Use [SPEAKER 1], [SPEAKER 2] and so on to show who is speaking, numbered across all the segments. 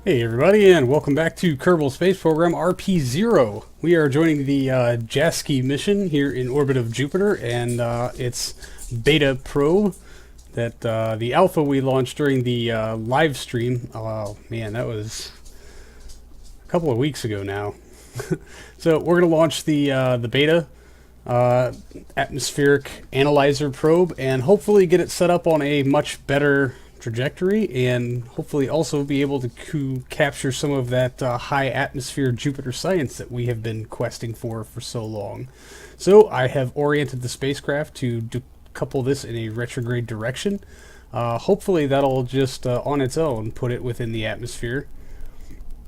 [SPEAKER 1] Hey everybody, and welcome back to Kerbal Space Program RP-0. We are joining the JASCI mission here in orbit of Jupiter, and its beta probe that the alpha we launched during the live stream. Oh man, that was a couple of weeks ago now. So we're going to launch the beta atmospheric analyzer probe and hopefully get it set up on a much better trajectory, and hopefully also be able to capture some of that high atmosphere Jupiter science that we have been questing for so long. So I have oriented the spacecraft to couple this in a retrograde direction. Hopefully that'll just on its own put it within the atmosphere.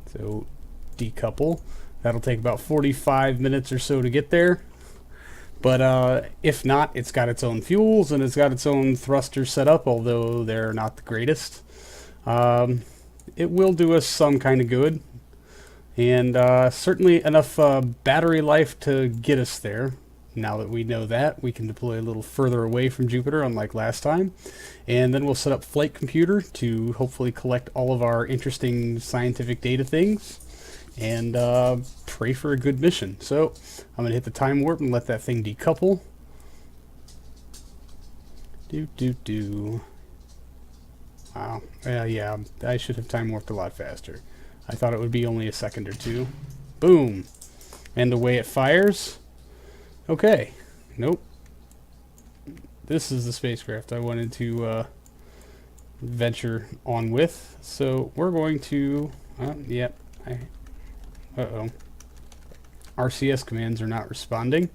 [SPEAKER 1] So decouple. That'll take about 45 minutes or so to get there. But if not, it's got its own fuels and it's got its own thrusters set up, although they're not the greatest. It will do us some kind of good, and certainly enough battery life to get us there. Now that we know that, we can deploy a little further away from Jupiter, unlike last time. And then we'll set up Flight Computer to hopefully collect all of our interesting scientific data things, and pray for a good mission. So I'm going to hit the time warp and let that thing decouple. Wow. Yeah, I should have time warped a lot faster. I thought it would be only a second or two. Boom. And away it fires. Okay. Nope. This is the spacecraft I wanted to venture on with. So we're going to... yep. Uh-oh. RCS commands are not responding.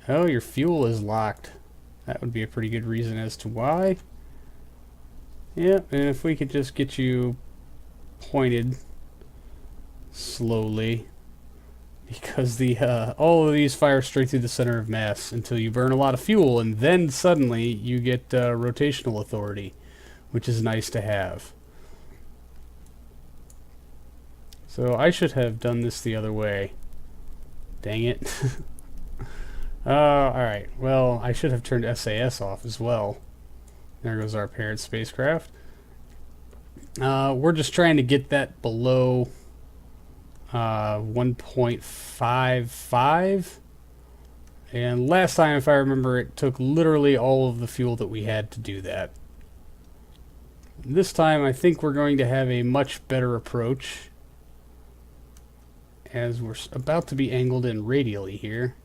[SPEAKER 1] Oh, your fuel is locked. That would be a pretty good reason as to why. Yeah, and if we could just get you pointed slowly, because the all of these fire straight through the center of mass until you burn a lot of fuel, and then suddenly you get rotational authority, which is nice to have. So I should have done this the other way. Dang it. Alright. Well, I should have turned SAS off as well. There goes our parent spacecraft. We're just trying to get that below 1.55. And last time, if I remember, it took literally all of the fuel that we had to do that. This time, I think we're going to have a much better approach, as we're about to be angled in radially here.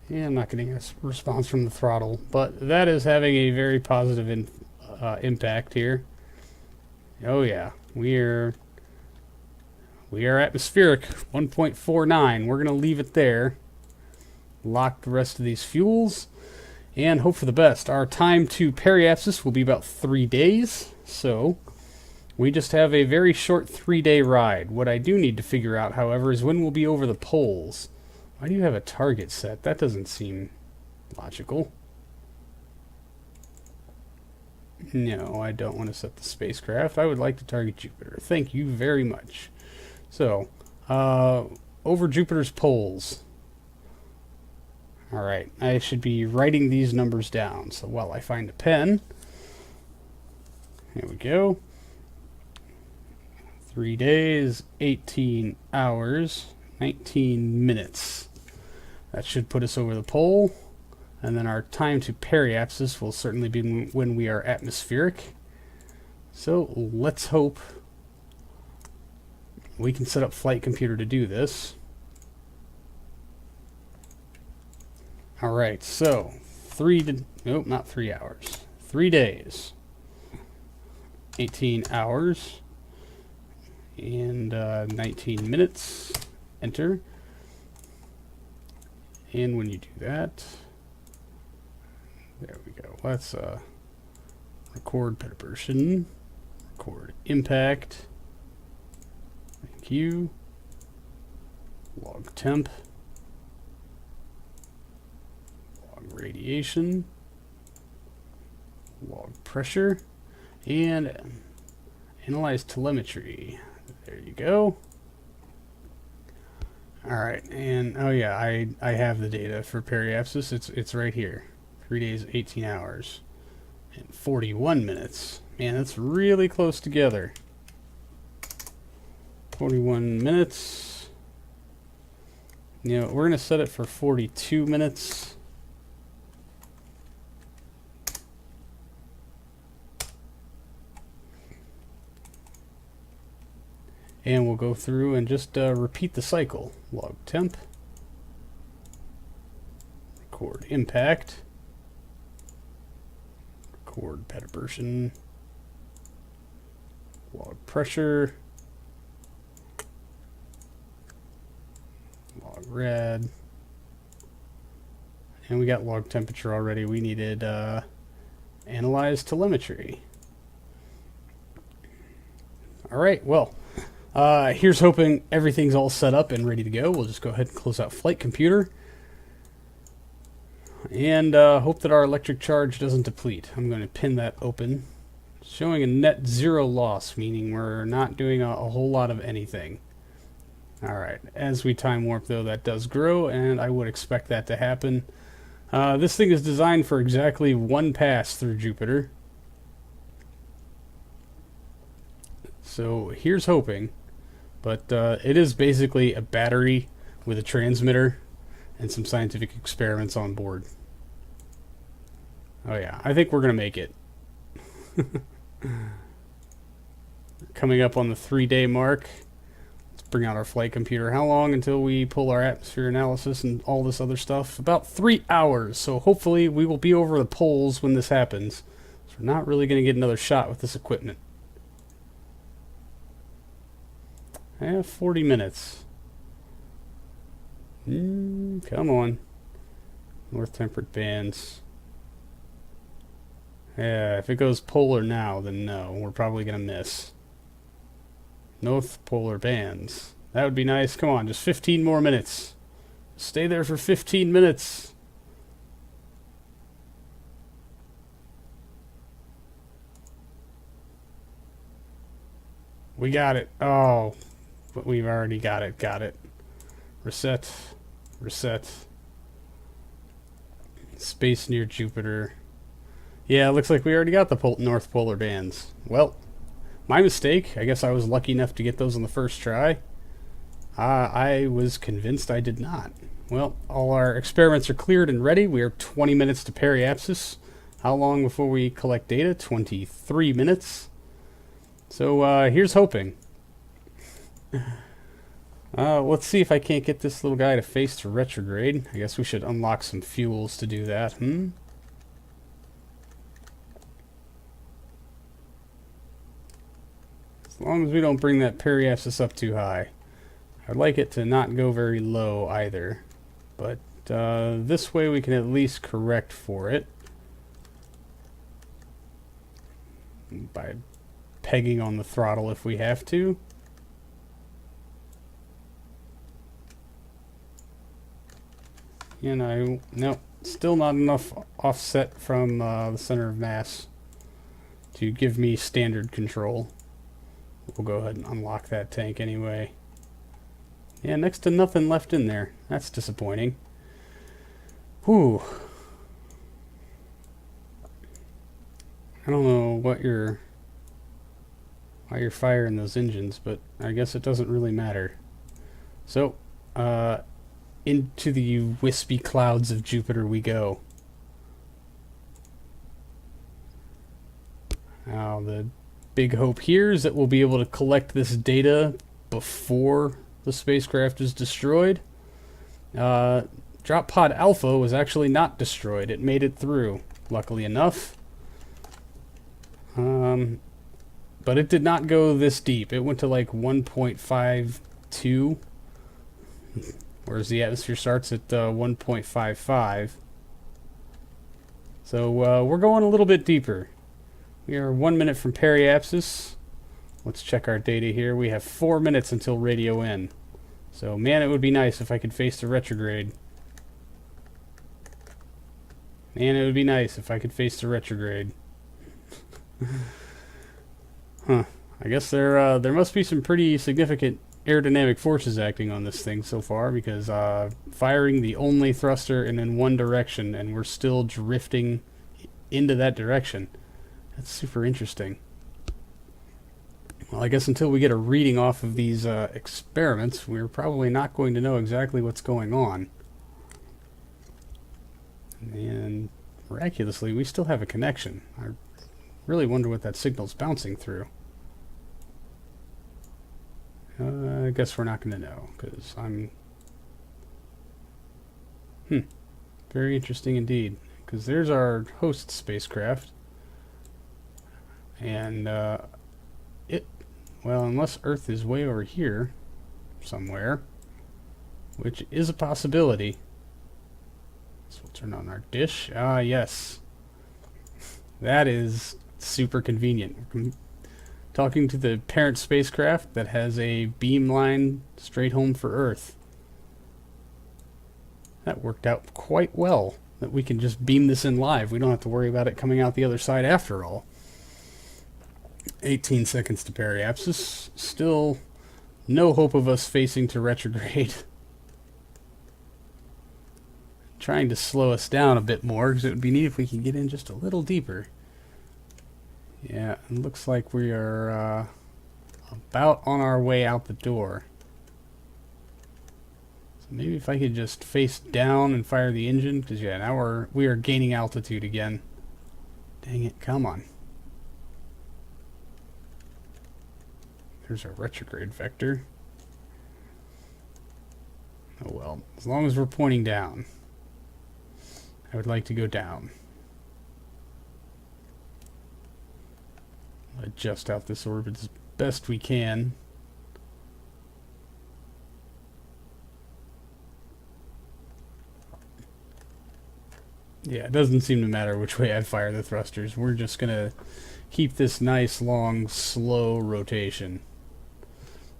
[SPEAKER 1] Yeah, I'm not getting a response from the throttle, but that is having a very positive impact here. Oh yeah, we are atmospheric 1.49. We're going to leave it there. Lock the rest of these fuels and hope for the best. Our time to periapsis will be about 3 days, so we just have a very short 3-day ride. What I do need to figure out, however, is when we'll be over the poles. Why do you have a target set? That doesn't seem logical. No, I don't want to set the spacecraft. I would like to target Jupiter. Thank you very much. So, over Jupiter's poles. Alright, I should be writing these numbers down. So while I find a pen, here we go. 3 days, 18 hours, 19 minutes. That should put us over the pole. And then our time to periapsis will certainly be when we are atmospheric. So let's hope we can set up Flight Computer to do this. Alright, so nope, not 3 hours. 3 days. 18 hours. And 19 minutes. Enter. And when you do that, there we go. Let's record perturбation. Record impact. Thank you. Log temp. Radiation, log pressure, and analyze telemetry. There you go. Alright, and oh yeah, I have the data for periapsis. It's right here. 3 days, 18 hours, and 41 minutes. Man, that's really close together. 41 minutes. You know, we're going to set it for 42 minutes. And we'll go through and just repeat the cycle. Log temp. Record impact. Record pedoversion. Log pressure. Log rad. And we got log temperature already. We needed analyze telemetry. Alright, well, here's hoping everything's all set up and ready to go. We'll just go ahead and close out flight computer. And hope that our electric charge doesn't deplete. I'm going to pin that open. Showing a net 0 loss, meaning we're not doing a whole lot of anything. Alright, as we time warp though, that does grow, and I would expect that to happen. This thing is designed for exactly one pass through Jupiter. So here's hoping. But it is basically a battery with a transmitter and some scientific experiments on board. Oh yeah, I think we're going to make it. Coming up on the 3-day mark. Let's bring out our flight computer. How long until we pull our atmosphere analysis and all this other stuff? About 3 hours. So hopefully we will be over the poles when this happens. So we're not really going to get another shot with this equipment. I have 40 minutes. Come on. North temperate bands. Yeah, if it goes polar now, then no. We're probably going to miss. North polar bands. That would be nice. Come on, just 15 more minutes. Stay there for 15 minutes. We got it. Oh, but we've already got it. Got it. Reset. Reset. Space near Jupiter. Yeah, it looks like we already got the North Polar bands. Well, my mistake. I guess I was lucky enough to get those on the first try. I was convinced I did not. Well, all our experiments are cleared and ready. We are 20 minutes to periapsis. How long before we collect data? 23 minutes. So here's hoping. Let's see if I can't get this little guy to face to retrograde. I guess we should unlock some fuels to do that. As long as we don't bring that periapsis up too high. I'd like it to not go very low either. But this way we can at least correct for it. By pegging on the throttle if we have to. You know, no, still not enough offset from the center of mass to give me standard control. We'll go ahead and unlock that tank anyway. Yeah, next to nothing left in there. That's disappointing. Whew. I don't know why you're firing those engines, but I guess it doesn't really matter. So, into the wispy clouds of Jupiter we go. Now, the big hope here is that we'll be able to collect this data before the spacecraft is destroyed. Drop Pod Alpha was actually not destroyed. It made it through, luckily enough. But it did not go this deep. It went to like 1.52, whereas the atmosphere starts at 1.55. So we're going a little bit deeper. We are 1 minute from periapsis. Let's check our data here. We have 4 minutes until radio in. So, man, it would be nice if I could face the retrograde. Man, it would be nice if I could face the retrograde. Huh. I guess there must be some pretty significant aerodynamic forces acting on this thing so far, because firing the only thruster in one direction, and we're still drifting into that direction. That's super interesting. Well, I guess until we get a reading off of these experiments, we're probably not going to know exactly what's going on. And miraculously, we still have a connection. I really wonder what that signal's bouncing through. I guess we're not going to know, because I'm... Very interesting indeed. Because there's our host spacecraft. And, well, unless Earth is way over here somewhere, which is a possibility. So we'll turn on our dish. Ah, yes. That is super convenient. Talking to the parent spacecraft that has a beam line straight home for Earth. That worked out quite well, that we can just beam this in live. We don't have to worry about it coming out the other side after all. 18 seconds to periapsis. Still no hope of us facing to retrograde. Trying to slow us down a bit more, because it would be neat if we could get in just a little deeper. Yeah, it looks like we are about on our way out the door. So maybe if I could just face down and fire the engine, because yeah, now we are gaining altitude again. Dang it, come on. There's our retrograde vector. Oh well, as long as we're pointing down. I would like to go down. Adjust out this orbit as best we can. Yeah, it doesn't seem to matter which way I fire the thrusters. We're just gonna keep this nice, long, slow rotation.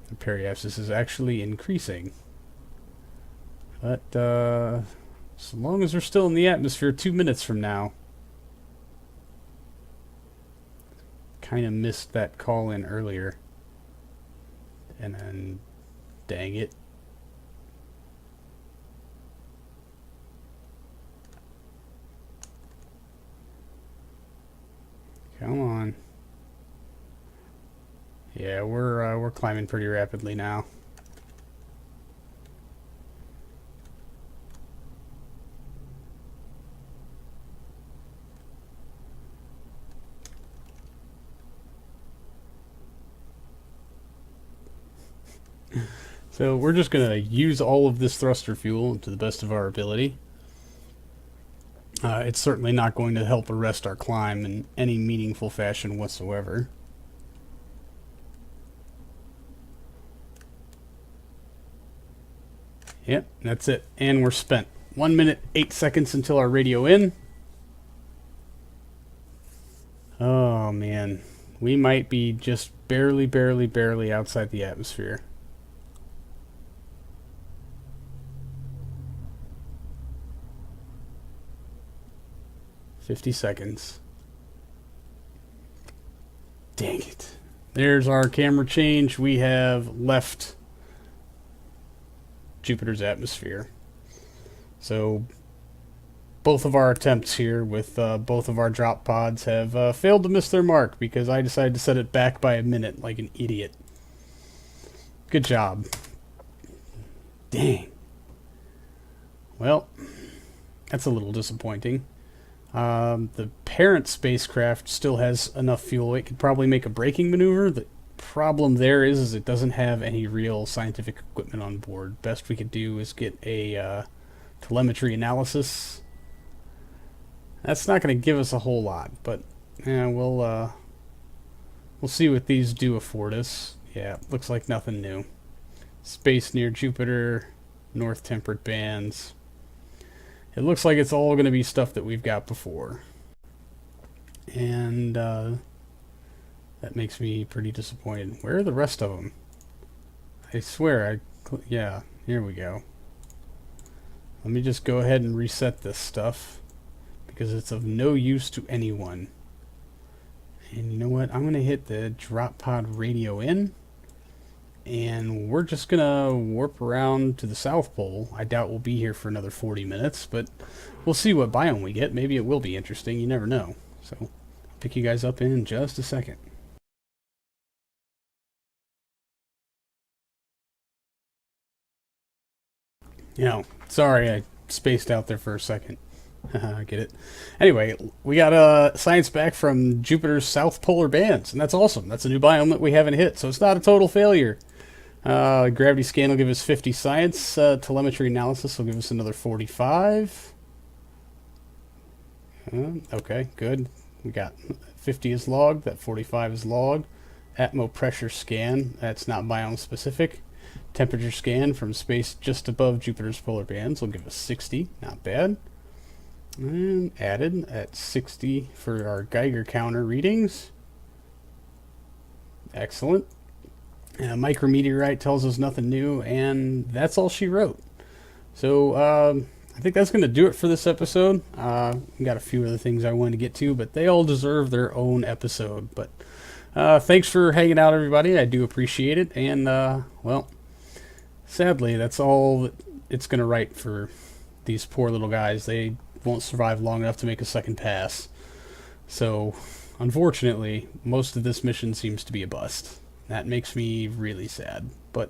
[SPEAKER 1] The periapsis is actually increasing. But, so long as we're still in the atmosphere 2 minutes from now. Kind of missed that call in earlier. And then, dang it. Come on. Yeah, we're climbing pretty rapidly now. So we're just going to use all of this thruster fuel to the best of our ability. It's certainly not going to help arrest our climb in any meaningful fashion whatsoever. Yep, that's it. And we're spent. 1 minute, 8 seconds until our radio in. Oh, man. We might be just barely outside the atmosphere. $50 seconds. Dang it. There's our camera change. We have left Jupiter's atmosphere. So both of our attempts here with both of our drop pods have failed to miss their mark because I decided to set it back by a minute like an idiot. Good job. Dang. Well, that's a little disappointing. The parent spacecraft still has enough fuel. It could probably make a braking maneuver. The problem there is it doesn't have any real scientific equipment on board. Best we could do is get a telemetry analysis. That's not going to give us a whole lot, but yeah, we'll see what these do afford us. Yeah, looks like nothing new. Space near Jupiter, north temperate bands. It looks like it's all going to be stuff that we've got before. And that makes me pretty disappointed. Where are the rest of them? I swear, yeah, here we go. Let me just go ahead and reset this stuff because it's of no use to anyone. And you know what? I'm going to hit the drop pod radio in. and we're just gonna warp around to the South Pole. I doubt we'll be here for another 40 minutes, but we'll see what biome we get. Maybe it will be interesting, you never know. So, I'll pick you guys up in just a second. You know, sorry I spaced out there for a second. I get it. Anyway, we got science back from Jupiter's South Polar Bands, and that's awesome. That's a new biome that we haven't hit, so it's not a total failure. Gravity scan will give us 50 science. Telemetry analysis will give us another 45. Okay, good. We got 50 is logged. That 45 is logged. Atmo pressure scan. That's not biome specific. Temperature scan from space just above Jupiter's polar bands will give us 60. Not bad. And added at 60 for our Geiger counter readings. Excellent. And a micrometeorite tells us nothing new, and that's all she wrote. So I think that's going to do it for this episode. Got a few other things I wanted to get to, but they all deserve their own episode. But thanks for hanging out, everybody. I do appreciate it. And, well, sadly, that's all that it's going to write for these poor little guys. They won't survive long enough to make a second pass. So, unfortunately, most of this mission seems to be a bust. That makes me really sad. But,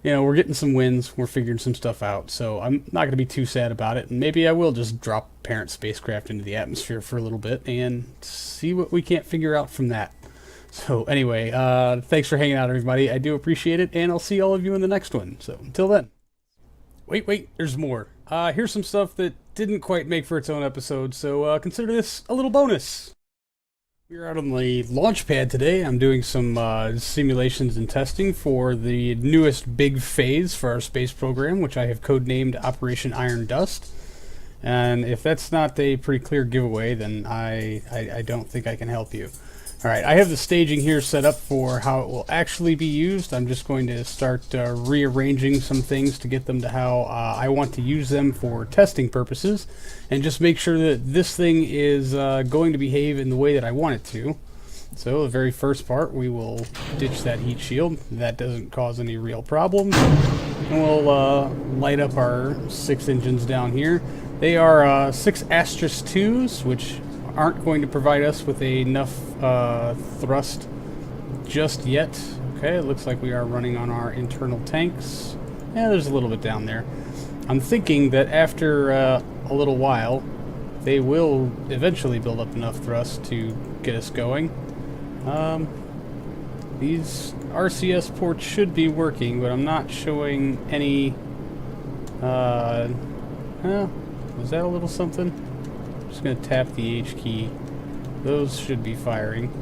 [SPEAKER 1] you know, we're getting some wins. We're figuring some stuff out. So, I'm not going to be too sad about it. And maybe I will just drop parent spacecraft into the atmosphere for a little bit and see what we can't figure out from that. So, anyway, thanks for hanging out, everybody. I do appreciate it. And I'll see all of you in the next one. So, until then. Wait, there's more. Here's some stuff that didn't quite make for its own episode, so consider this a little bonus. We're out on the launch pad today. I'm doing some simulations and testing for the newest big phase for our space program, which I have codenamed Operation Iron Dust. And if that's not a pretty clear giveaway, then I don't think I can help you. Alright, I have the staging here set up for how it will actually be used. I'm just going to start rearranging some things to get them to how I want to use them for testing purposes, and just make sure that this thing is going to behave in the way that I want it to. So the very first part, we will ditch that heat shield. That doesn't cause any real problems. And we'll light up our 6 engines down here. They are 6 Astros 2s, which aren't going to provide us with enough thrust just yet. Okay, it looks like we are running on our internal tanks. Yeah, there's a little bit down there. I'm thinking that after a little while, they will eventually build up enough thrust to get us going. These RCS ports should be working, but I'm not showing any... was that a little something? Just going to tap the H key. Those should be firing.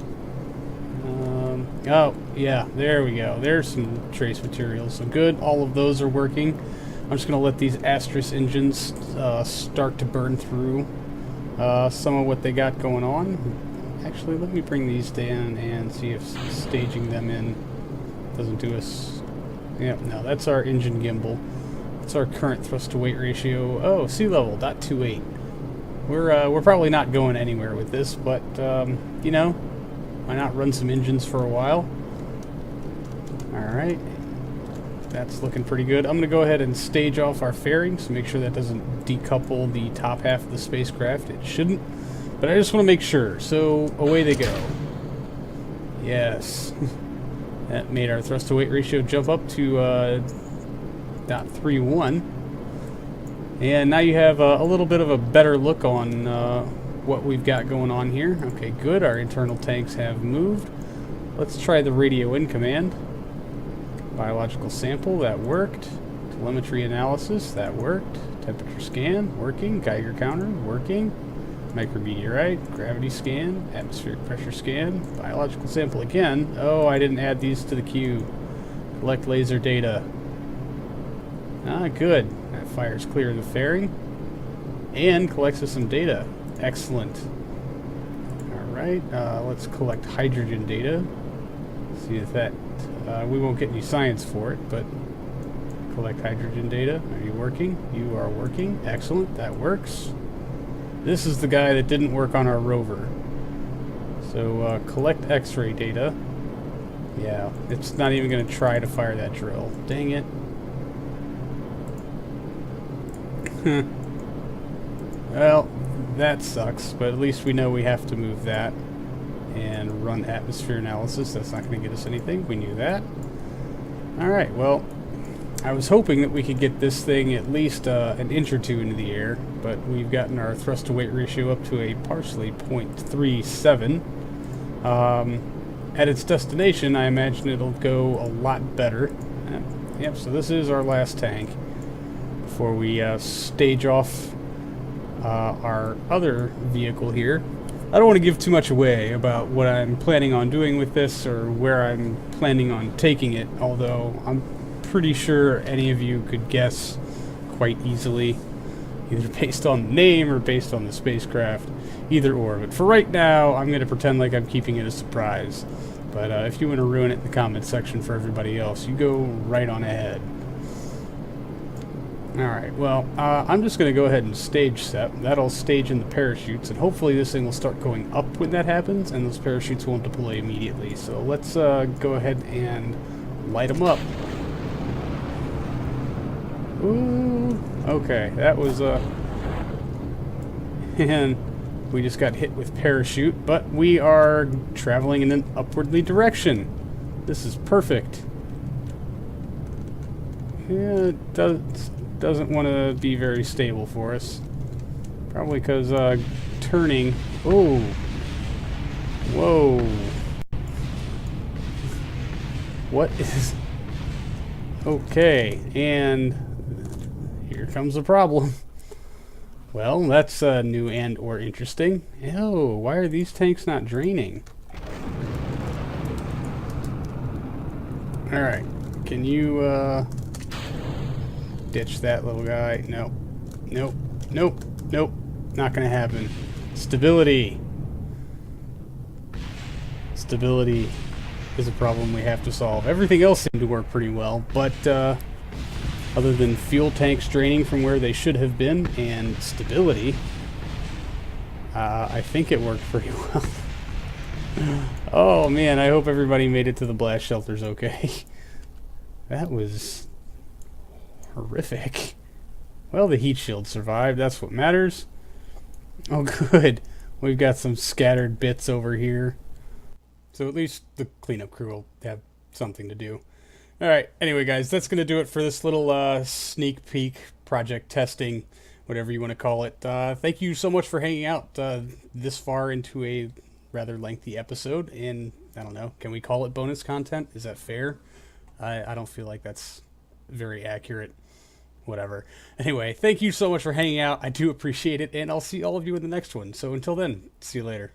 [SPEAKER 1] Oh, yeah, there we go. There's some trace materials. So good, all of those are working. I'm just going to let these Astros engines start to burn through some of what they got going on. Actually, let me bring these down and see if staging them in doesn't do us... Yep, no, that's our engine gimbal. That's our current thrust to weight ratio. Oh, sea level, .28. We're probably not going anywhere with this, but, you know, why not run some engines for a while? Alright. That's looking pretty good. I'm going to go ahead and stage off our fairings to make sure that doesn't decouple the top half of the spacecraft. It shouldn't, but I just want to make sure. So, away they go. Yes. That made our thrust to weight ratio jump up to .31. And now you have a little bit of a better look on what we've got going on here. Okay, good. Our internal tanks have moved. Let's try the radio in command. Biological sample, that worked. Telemetry analysis, that worked. Temperature scan, working. Geiger counter, working. Micrometeorite, gravity scan, atmospheric pressure scan. Biological sample again. Oh, I didn't add these to the queue. Collect laser data. Ah, good. That fires clear of the fairing. And collects us some data. Excellent. Alright, let's collect hydrogen data. See if that... we won't get any science for it, but... Collect hydrogen data. Are you working? You are working. Excellent, that works. This is the guy that didn't work on our rover. So, collect X-ray data. Yeah, it's not even going to try to fire that drill. Dang it. Well, that sucks, but at least we know we have to move that and run atmosphere analysis. That's not going to get us anything. We knew that. Alright, well, I was hoping that we could get this thing at least an inch or two into the air, but we've gotten our thrust to weight ratio up to a partially 0.37. At its destination, I imagine it'll go a lot better. Yep, so this is our last tank before we stage off our other vehicle here. I don't want to give too much away about what I'm planning on doing with this or where I'm planning on taking it, although I'm pretty sure any of you could guess quite easily, either based on the name or based on the spacecraft, either or. But for right now, I'm going to pretend like I'm keeping it a surprise. But if you want to ruin it in the comment section for everybody else, you go right on ahead. Alright, well, I'm just going to go ahead and stage set. That'll stage in the parachutes, and hopefully this thing will start going up when that happens, and those parachutes won't deploy immediately. So let's go ahead and light them up. Ooh, okay, that was, and we just got hit with parachute, but we are traveling in an upwardly direction. This is perfect. Yeah, it doesn't want to be very stable for us. Probably because turning. Oh, whoa! What is? Okay, and here comes the problem. Well, that's new and or interesting. Ew, why are these tanks not draining? Alright, can you ditch that little guy? Nope. Nope. Nope. Nope. Not gonna happen. Stability. Stability is a problem we have to solve. Everything else seemed to work pretty well, but other than fuel tanks draining from where they should have been and stability, I think it worked pretty well. Oh man, I hope everybody made it to the blast shelters okay. That was horrific. Well, the heat shield survived. That's what matters. Oh, good. We've got some scattered bits over here. So at least the cleanup crew will have something to do. Alright, anyway, guys, that's going to do it for this little sneak peek project testing, whatever you want to call it. Thank you so much for hanging out this far into a rather lengthy episode. And, I don't know, can we call it bonus content? Is that fair? I don't feel like that's very accurate. Whatever. Anyway, thank you so much for hanging out. I do appreciate it, and I'll see all of you in the next one. So until then, see you later.